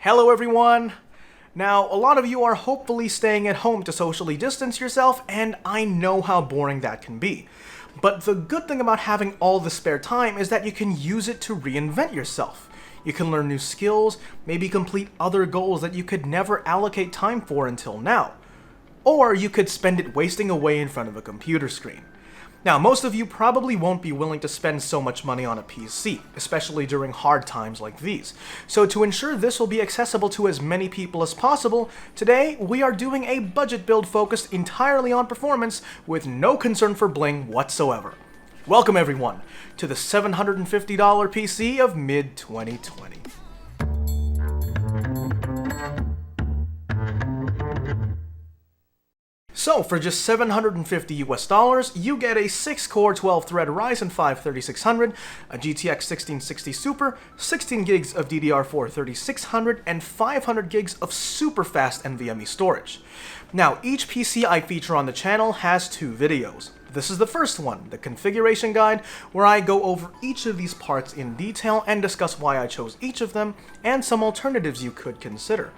Hello everyone! Now, a lot of you are hopefully staying at home to socially distance yourself, and I know how boring that can be. But the good thing about having all the spare time is that you can use it to reinvent yourself. You can learn new skills, maybe complete other goals that you could never allocate time for until now. Or you could spend it wasting away in front of a computer screen. Now, most of you probably won't be willing to spend so much money on a PC, especially during hard times like these. So to ensure this will be accessible to as many people as possible, today we are doing a budget build focused entirely on performance with no concern for bling whatsoever. Welcome everyone to the $750 PC of mid-2020. So, for just $750 US, you get a 6-core 12-thread Ryzen 5 3600, a GTX 1660 Super, 16 gigs of DDR4 3600, and 500 gigs of super fast NVMe storage. Now, each PC I feature on the channel has 2 videos. This is the first one, the configuration guide, where I go over each of these parts in detail and discuss why I chose each of them, and some alternatives you could consider.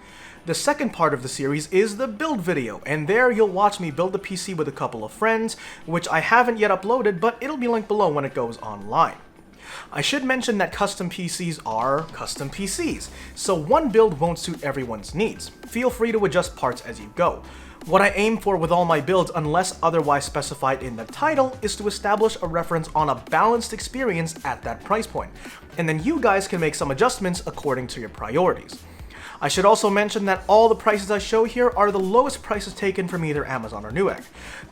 The second part of the series is the build video, and there you'll watch me build the PC with a couple of friends, which I haven't yet uploaded, but it'll be linked below when it goes online. I should mention that custom PCs are custom PCs, so one build won't suit everyone's needs. Feel free to adjust parts as you go. What I aim for with all my builds, unless otherwise specified in the title, is to establish a reference on a balanced experience at that price point, and then you guys can make some adjustments according to your priorities. I should also mention that all the prices I show here are the lowest prices taken from either Amazon or Newegg.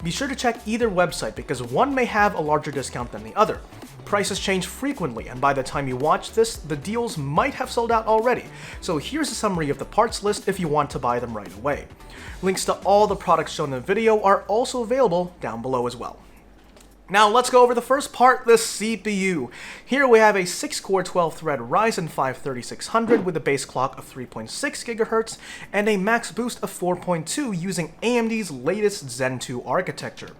Be sure to check either website because one may have a larger discount than the other. Prices change frequently, and by the time you watch this, the deals might have sold out already. So here's a summary of the parts list if you want to buy them right away. Links to all the products shown in the video are also available down below as well. Now let's go over the first part, the CPU. Here we have a 6-core 12-thread Ryzen 5 3600 with a base clock of 3.6 GHz and a max boost of 4.2 using AMD's latest Zen 2 architecture.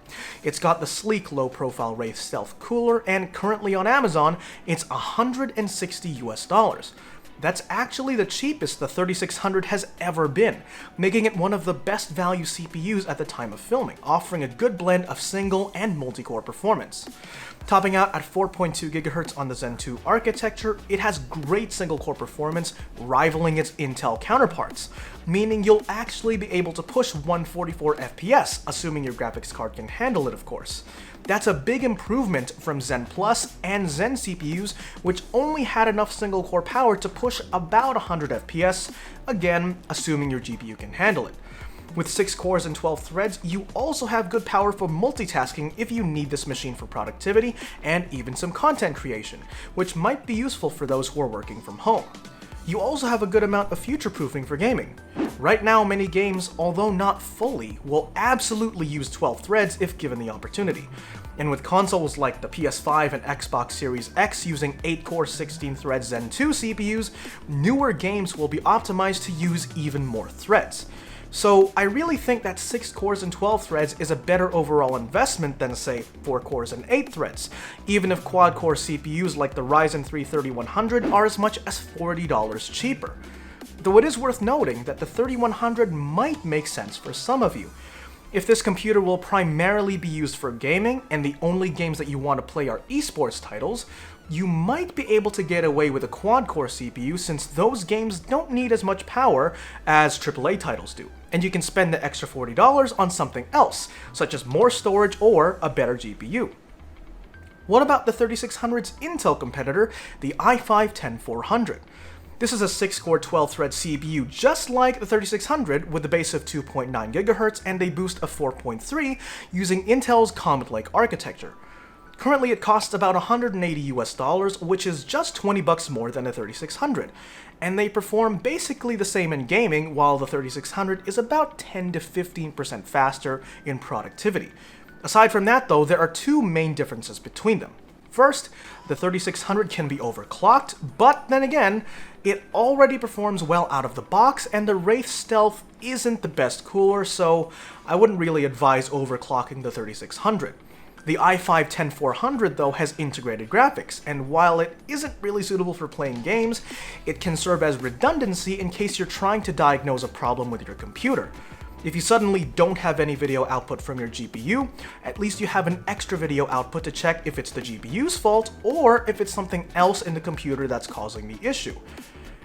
It's got the sleek low-profile Wraith Stealth cooler, and currently on Amazon, it's $160 US. That's actually the cheapest the 3600 has ever been, making it one of the best value CPUs at the time of filming, offering a good blend of single and multi-core performance. Topping out at 4.2 GHz on the Zen 2 architecture, it has great single-core performance, rivaling its Intel counterparts, meaning you'll actually be able to push 144 FPS, assuming your graphics card can handle it, of course. That's a big improvement from Zen Plus and Zen CPUs, which only had enough single-core power to push about 100 FPS, again, assuming your GPU can handle it. With 6 cores and 12 threads, you also have good power for multitasking if you need this machine for productivity and even some content creation, which might be useful for those who are working from home. You also have a good amount of future-proofing for gaming. Right now, many games, although not fully, will absolutely use 12 threads if given the opportunity. And with consoles like the PS5 and Xbox Series X using 8-core 16-thread Zen 2 CPUs, newer games will be optimized to use even more threads. So I really think that 6 cores and 12 threads is a better overall investment than, say, 4 cores and 8 threads, even if quad-core CPUs like the Ryzen 3 3100 are as much as $40 cheaper. Though it is worth noting that the 3100 might make sense for some of you. If this computer will primarily be used for gaming, and the only games that you want to play are esports titles, you might be able to get away with a quad-core CPU since those games don't need as much power as AAA titles do, and you can spend the extra $40 on something else, such as more storage or a better GPU. What about the 3600's Intel competitor, the i5-10400? This is a 6-core 12-thread CPU just like the 3600 with a base of 2.9 GHz and a boost of 4.3 using Intel's Comet Lake architecture. Currently it costs about $180 US, which is just $20 more than the 3600, and they perform basically the same in gaming while the 3600 is about 10 to 15% faster in productivity. Aside from that though, there are 2 main differences between them. First, the 3600 can be overclocked, but then again, it already performs well out of the box, and the Wraith Stealth isn't the best cooler, so I wouldn't really advise overclocking the 3600. The i5-10400 though has integrated graphics, and while it isn't really suitable for playing games, it can serve as redundancy in case you're trying to diagnose a problem with your computer. If you suddenly don't have any video output from your GPU, at least you have an extra video output to check if it's the GPU's fault or if it's something else in the computer that's causing the issue.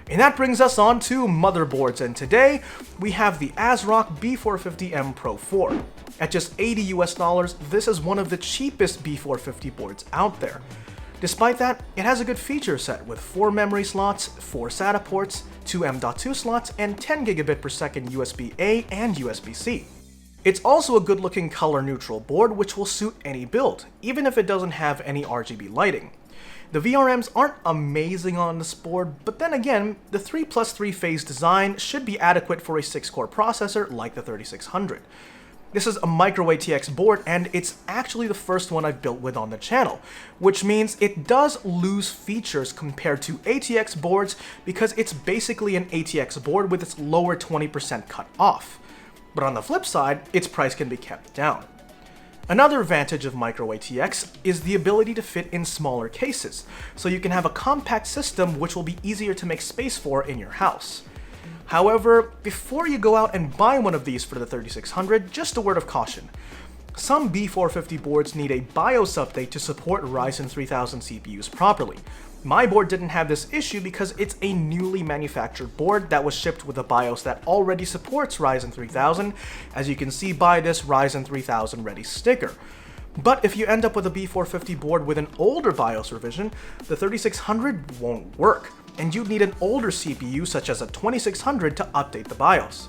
And that brings us on to motherboards, and today we have the ASRock B450M Pro 4. At just $80 US, this is one of the cheapest B450 boards out there. Despite that, it has a good feature set with 4 memory slots, 4 SATA ports, 2 M.2 slots, and 10 gigabit per second USB-A and USB-C. It's also a good looking color neutral board which will suit any build, even if it doesn't have any RGB lighting. The VRMs aren't amazing on this board, but then again, the 3+3 phase design should be adequate for a 6-core processor like the 3600. This is a micro ATX board, and it's actually the first one I've built with on the channel, which means it does lose features compared to ATX boards because it's basically an ATX board with its lower 20% cut off. But on the flip side, its price can be kept down. Another advantage of micro ATX is the ability to fit in smaller cases, so you can have a compact system which will be easier to make space for in your house. However, before you go out and buy one of these for the 3600, just a word of caution. Some B450 boards need a BIOS update to support Ryzen 3000 CPUs properly. My board didn't have this issue because it's a newly manufactured board that was shipped with a BIOS that already supports Ryzen 3000, as you can see by this Ryzen 3000 ready sticker. But if you end up with a B450 board with an older BIOS revision, the 3600 won't work, and you'd need an older CPU such as a 2600 to update the BIOS.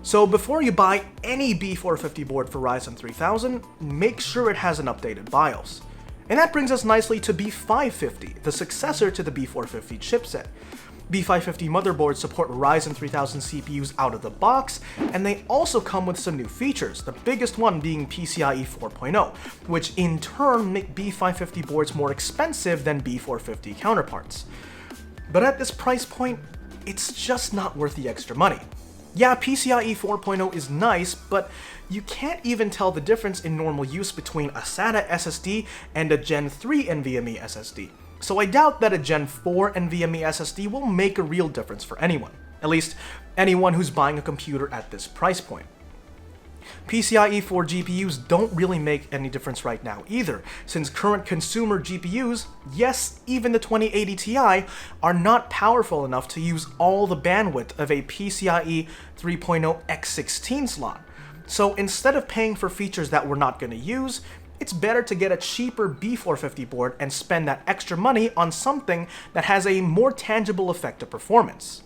So before you buy any B450 board for Ryzen 3000, make sure it has an updated BIOS. And that brings us nicely to B550, the successor to the B450 chipset. B550 motherboards support Ryzen 3000 CPUs out of the box, and they also come with some new features, the biggest one being PCIe 4.0, which in turn make B550 boards more expensive than B450 counterparts. But at this price point, it's just not worth the extra money. Yeah, PCIe 4.0 is nice, but you can't even tell the difference in normal use between a SATA SSD and a Gen 3 NVMe SSD. So I doubt that a Gen 4 NVMe SSD will make a real difference for anyone. At least, anyone who's buying a computer at this price point. PCIe 4 GPUs don't really make any difference right now either, since current consumer GPUs, yes, even the 2080 Ti, are not powerful enough to use all the bandwidth of a PCIe 3.0 X16 slot. So instead of paying for features that we're not going to use, it's better to get a cheaper B450 board and spend that extra money on something that has a more tangible effect of performance.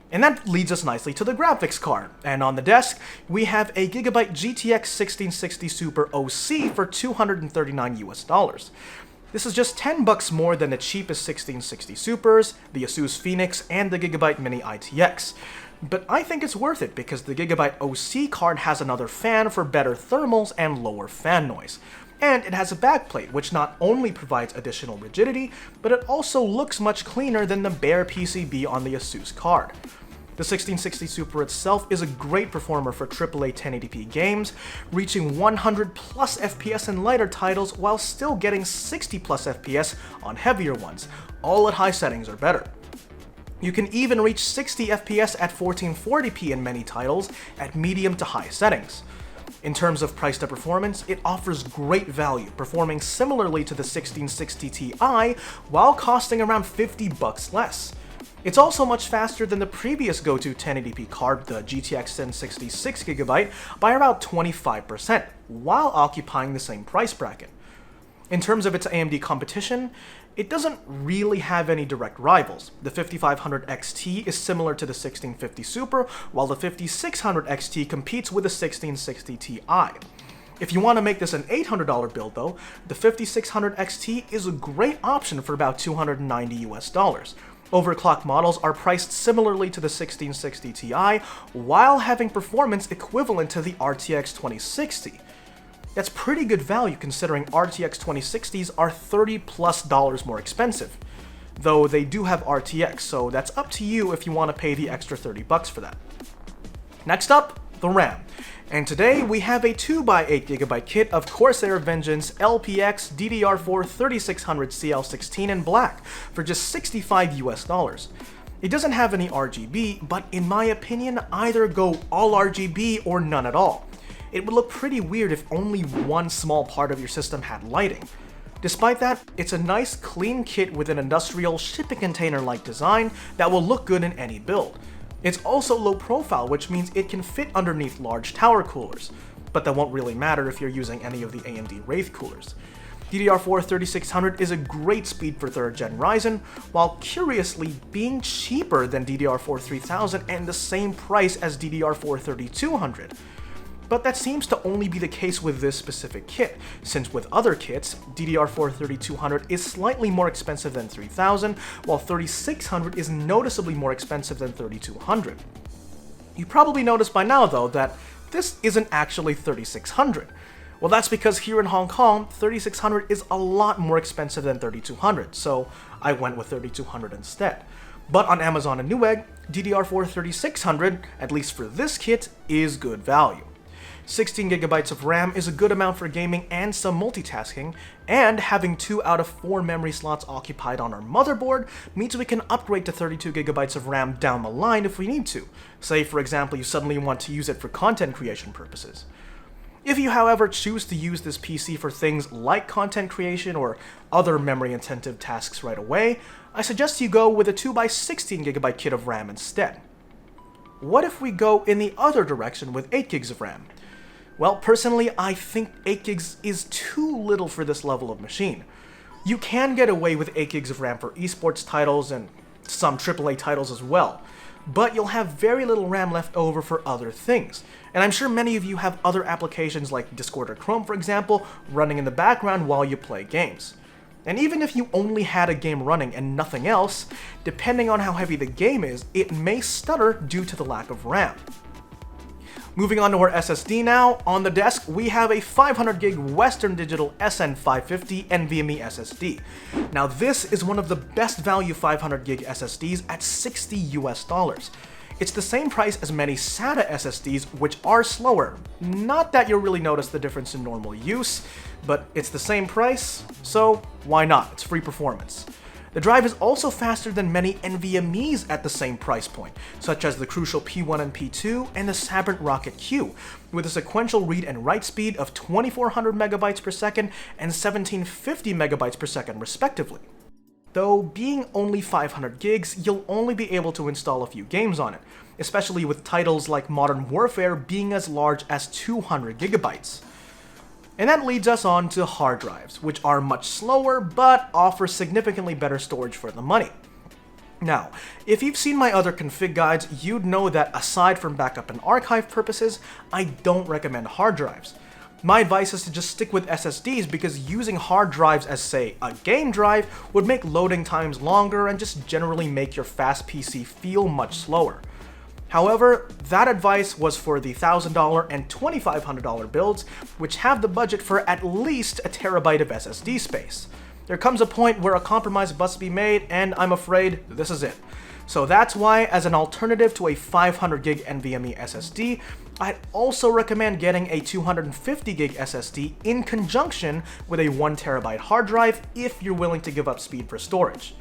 And that leads us nicely to the graphics card, and on the desk, we have a Gigabyte GTX 1660 Super OC for $239 US. This is just $10 more than the cheapest 1660 Supers, the Asus Phoenix, and the Gigabyte Mini ITX. But I think it's worth it because the Gigabyte OC card has another fan for better thermals and lower fan noise. And it has a backplate, which not only provides additional rigidity, but it also looks much cleaner than the bare PCB on the Asus card. The 1660 Super itself is a great performer for AAA 1080p games, reaching 100 plus FPS in lighter titles while still getting 60 plus FPS on heavier ones, all at high settings or better. You can even reach 60 FPS at 1440p in many titles at medium to high settings. In terms of price to performance, it offers great value, performing similarly to the 1660 Ti while costing around $50 less. It's also much faster than the previous go-to 1080p card, the GTX 1060 6GB, by about 25%, while occupying the same price bracket. In terms of its AMD competition, it doesn't really have any direct rivals. The 5500 XT is similar to the 1650 Super, while the 5600 XT competes with the 1660 Ti. If you want to make this an $800 build though, the 5600 XT is a great option for about $290 US. Overclock models are priced similarly to the 1660 Ti, while having performance equivalent to the RTX 2060. That's pretty good value considering RTX 2060s are $30+ more expensive. Though they do have RTX, so that's up to you if you want to pay the extra $30 for that. Next up, the RAM. And today we have a 2x8GB kit of Corsair Vengeance LPX DDR4 3600 CL16 in black for just $65 US. It doesn't have any RGB, but in my opinion, either go all RGB or none at all. It would look pretty weird if only one small part of your system had lighting. Despite that, it's a nice clean kit with an industrial shipping container-like design that will look good in any build. It's also low profile, which means it can fit underneath large tower coolers, but that won't really matter if you're using any of the AMD Wraith coolers. DDR4 3600 is a great speed for 3rd gen Ryzen, while curiously being cheaper than DDR4 3000 and the same price as DDR4 3200. But that seems to only be the case with this specific kit, since with other kits, DDR4 3200 is slightly more expensive than 3000, while 3600 is noticeably more expensive than 3200. You probably noticed by now though that this isn't actually 3600. Well, that's because here in Hong Kong, 3600 is a lot more expensive than 3200, so I went with 3200 instead. But on Amazon and Newegg, DDR4 3600, at least for this kit, is good value. 16GB of RAM is a good amount for gaming and some multitasking, and having 2 out of 4 memory slots occupied on our motherboard means we can upgrade to 32GB of RAM down the line if we need to. Say, for example, you suddenly want to use it for content creation purposes. If you, however, choose to use this PC for things like content creation or other memory-intensive tasks right away, I suggest you go with a 2x16GB kit of RAM instead. What if we go in the other direction with 8GB of RAM? Well, personally, I think 8GB is too little for this level of machine. You can get away with 8GB of RAM for esports titles and some AAA titles as well, but you'll have very little RAM left over for other things. And I'm sure many of you have other applications like Discord or Chrome, for example, running in the background while you play games. And even if you only had a game running and nothing else, depending on how heavy the game is, it may stutter due to the lack of RAM. Moving on to our SSD now, on the desk we have a 500GB Western Digital SN550 NVMe SSD. Now this is one of the best value 500GB SSDs at $60 US. It's the same price as many SATA SSDs, which are slower. Not that you'll really notice the difference in normal use, but it's the same price, so why not? It's free performance. The drive is also faster than many NVMe's at the same price point, such as the Crucial P1 and P2 and the Sabrent Rocket Q, with a sequential read and write speed of 2400 megabytes per second and 1750 megabytes per second respectively. Though being only 500 gigs, you'll only be able to install a few games on it, especially with titles like Modern Warfare being as large as 200 gigabytes. And that leads us on to hard drives, which are much slower but offer significantly better storage for the money. Now, if you've seen my other config guides, you'd know that aside from backup and archive purposes, I don't recommend hard drives. My advice is to just stick with SSDs because using hard drives as, say, a game drive would make loading times longer and just generally make your fast PC feel much slower. However, that advice was for the $1,000 and $2,500 builds, which have the budget for at least a terabyte of SSD space. There comes a point where a compromise must be made, and I'm afraid this is it. So that's why, as an alternative to a 500GB NVMe SSD, I'd also recommend getting a 250GB SSD in conjunction with a 1TB hard drive if you're willing to give up speed for storage.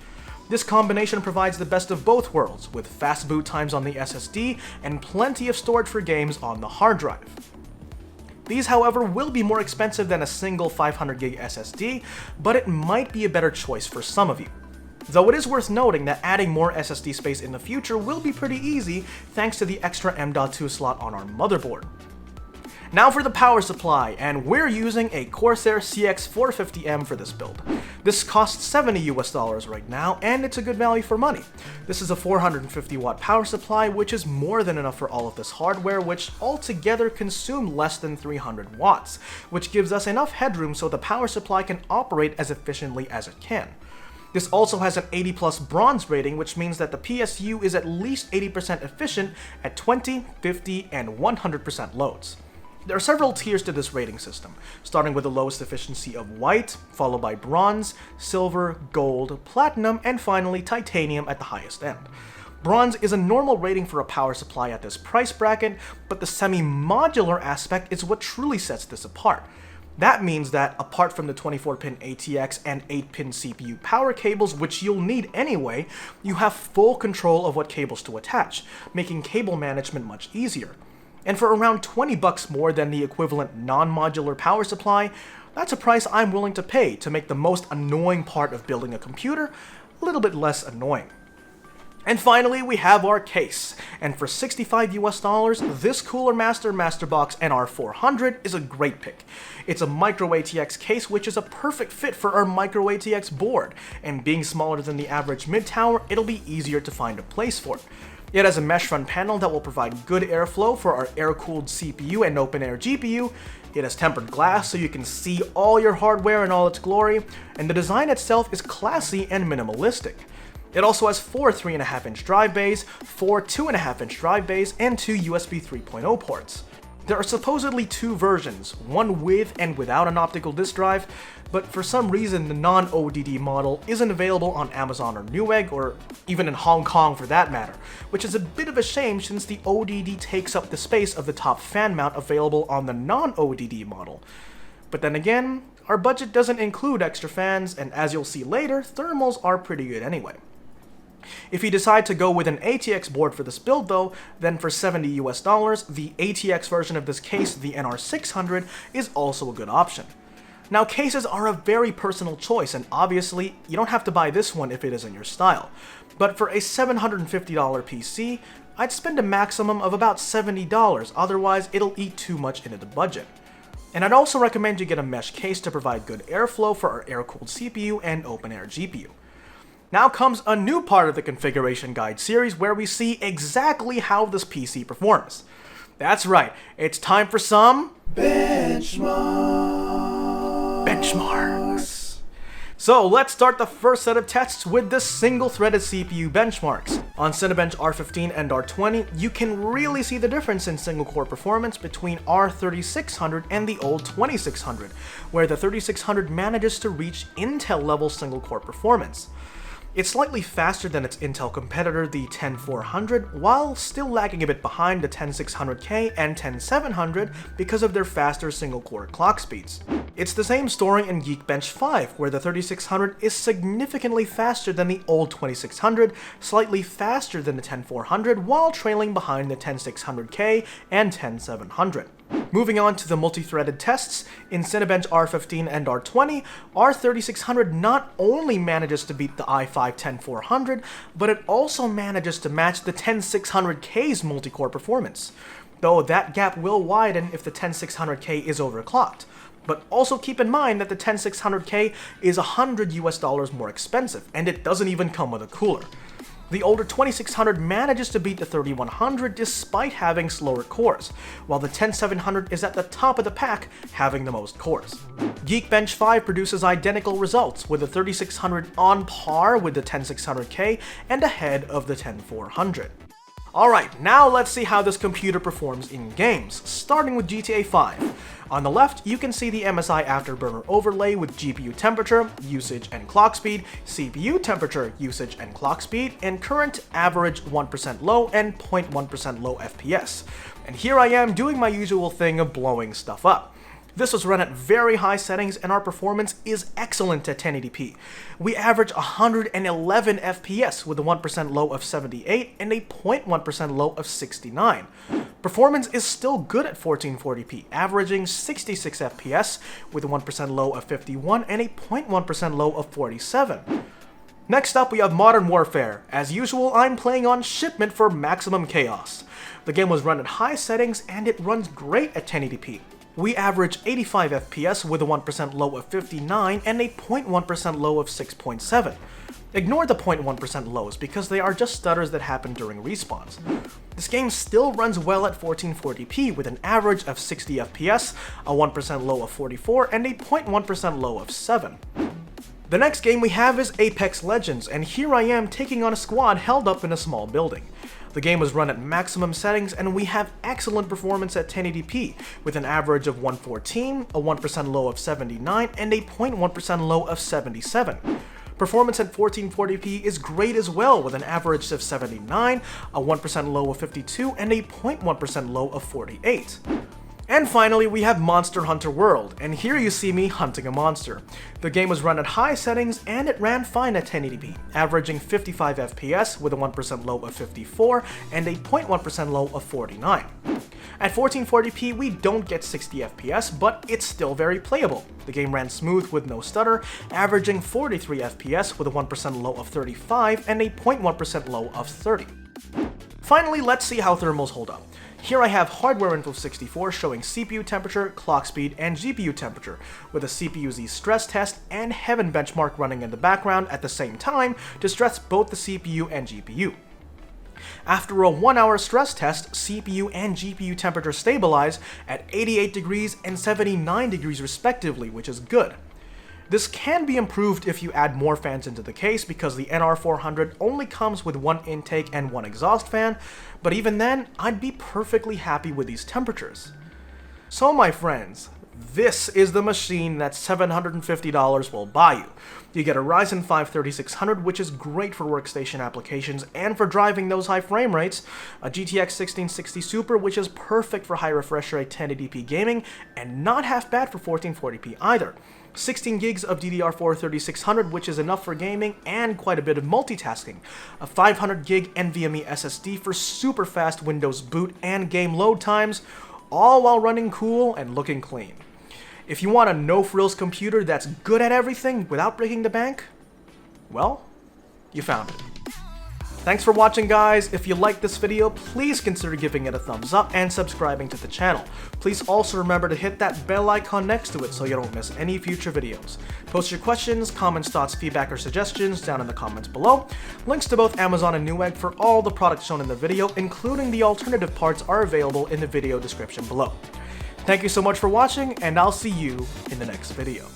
This combination provides the best of both worlds, with fast boot times on the SSD and plenty of storage for games on the hard drive. These, however, will be more expensive than a single 500GB SSD, but it might be a better choice for some of you. Though it is worth noting that adding more SSD space in the future will be pretty easy thanks to the extra M.2 slot on our motherboard. Now for the power supply, and we're using a Corsair CX450M for this build. This costs $70 US right now, and it's a good value for money. This is a 450 watt power supply, which is more than enough for all of this hardware, which altogether consume less than 300 watts, which gives us enough headroom so the power supply can operate as efficiently as it can. This also has an 80+ bronze rating, which means that the PSU is at least 80% efficient at 20, 50, and 100% loads. There are several tiers to this rating system, starting with the lowest efficiency of white, followed by bronze, silver, gold, platinum, and finally titanium at the highest end. Bronze is a normal rating for a power supply at this price bracket, but the semi-modular aspect is what truly sets this apart. That means that, apart from the 24-pin ATX and 8-pin CPU power cables, which you'll need anyway, you have full control of what cables to attach, making cable management much easier. And for around $20 more than the equivalent non-modular power supply, that's a price I'm willing to pay to make the most annoying part of building a computer a little bit less annoying. And finally, we have our case, and for $65 this Cooler Master Masterbox NR400 is a great pick. It's a micro ATX case, which is a perfect fit for our micro ATX board, and being smaller than the average mid-tower, it'll be easier to find a place for it. It has a mesh front panel that will provide good airflow for our air-cooled CPU and open-air GPU. It has tempered glass so you can see all your hardware in all its glory, and the design itself is classy and minimalistic. It also has 4 3.5-inch drive bays, 4 2.5-inch drive bays, and 2 USB 3.0 ports. There are supposedly 2 versions, one with and without an optical disk drive, but for some reason the non-ODD model isn't available on Amazon or Newegg, or even in Hong Kong for that matter, which is a bit of a shame since the ODD takes up the space of the top fan mount available on the non-ODD model. But then again, our budget doesn't include extra fans, and as you'll see later, thermals are pretty good anyway. If you decide to go with an ATX board for this build though, then for $70, the ATX version of this case, the NR600, is also a good option. Now, cases are a very personal choice, and obviously, you don't have to buy this one if it isn't your style. But for a $750 PC, I'd spend a maximum of about $70, otherwise it'll eat too much into the budget. And I'd also recommend you get a mesh case to provide good airflow for our air-cooled CPU and open-air GPU. Now comes a new part of the configuration guide series where we see exactly how this PC performs. That's right, it's time for some benchmarks. So let's start the first set of tests with the single-threaded CPU benchmarks. On Cinebench R15 and R20, you can really see the difference in single-core performance between R3600 and the old 2600, where the 3600 manages to reach Intel-level single-core performance. It's slightly faster than its Intel competitor, the 10400, while still lagging a bit behind the 10600K and 10700 because of their faster single-core clock speeds. It's the same story in Geekbench 5, where the 3600 is significantly faster than the old 2600, slightly faster than the 10400, while trailing behind the 10600K and 10700. Moving on to the multi-threaded tests, in Cinebench R15 and R20, R3600 not only manages to beat the i5-10400, but it also manages to match the 10600K's multi-core performance. Though that gap will widen if the 10600K is overclocked. But also keep in mind that the 10600K is $100 more expensive, and it doesn't even come with a cooler. The older 2600 manages to beat the 3100 despite having slower cores, while the 10700 is at the top of the pack, having the most cores. Geekbench 5 produces identical results, with the 3600 on par with the 10600K and ahead of the 10400. Alright, now let's see how this computer performs in games, starting with GTA 5. On the left, you can see the MSI Afterburner overlay with GPU temperature, usage, and clock speed, CPU temperature, usage, and clock speed, and current, average, 1% low, and 0.1% low FPS. And here I am doing my usual thing of blowing stuff up. This was run at very high settings and our performance is excellent at 1080p. We average 111 FPS with a 1% low of 78 and a 0.1% low of 69. Performance is still good at 1440p, averaging 66 FPS with a 1% low of 51 and a 0.1% low of 47. Next up, we have Modern Warfare. As usual, I'm playing on shipment for maximum chaos. The game was run at high settings and it runs great at 1080p. We average 85 FPS with a 1% low of 59 and a 0.1% low of 6.7. Ignore the 0.1% lows because they are just stutters that happen during respawns. This game still runs well at 1440p with an average of 60 FPS, a 1% low of 44, and a 0.1% low of 7. The next game we have is Apex Legends, and here I am taking on a squad held up in a small building. The game was run at maximum settings and we have excellent performance at 1080p with an average of 114, a 1% low of 79, and a 0.1% low of 77. Performance at 1440p is great as well, with an average of 79, a 1% low of 52, and a 0.1% low of 48. And finally, we have Monster Hunter World, and here you see me hunting a monster. The game was run at high settings, and it ran fine at 1080p, averaging 55 FPS with a 1% low of 54 and a 0.1% low of 49. At 1440p, we don't get 60 FPS, but it's still very playable. The game ran smooth with no stutter, averaging 43 FPS with a 1% low of 35 and a 0.1% low of 30. Finally, let's see how thermals hold up. Here I have Hardware Info 64 showing CPU temperature, clock speed, and GPU temperature, with a CPU-Z stress test and Heaven benchmark running in the background at the same time to stress both the CPU and GPU. After a 1-hour stress test, CPU and GPU temperature stabilize at 88 degrees and 79 degrees respectively, which is good. This can be improved if you add more fans into the case, because the NR400 only comes with one intake and one exhaust fan, but even then, I'd be perfectly happy with these temperatures. So my friends, this is the machine that $750 will buy you. You get a Ryzen 5 3600, which is great for workstation applications and for driving those high frame rates, a GTX 1660 Super, which is perfect for high refresh rate 1080p gaming, and not half bad for 1440p either. 16 gigs of DDR4 3600, which is enough for gaming and quite a bit of multitasking. A 500 gig NVMe SSD for super fast Windows boot and game load times, all while running cool and looking clean. If you want a no-frills computer that's good at everything without breaking the bank, well, you found it. Thanks for watching, guys. If you liked this video, please consider giving it a thumbs up and subscribing to the channel. Please also remember to hit that bell icon next to it so you don't miss any future videos. Post your questions, comments, thoughts, feedback, or suggestions down in the comments below. Links to both Amazon and Newegg for all the products shown in the video, including the alternative parts, are available in the video description below. Thank you so much for watching, and I'll see you in the next video.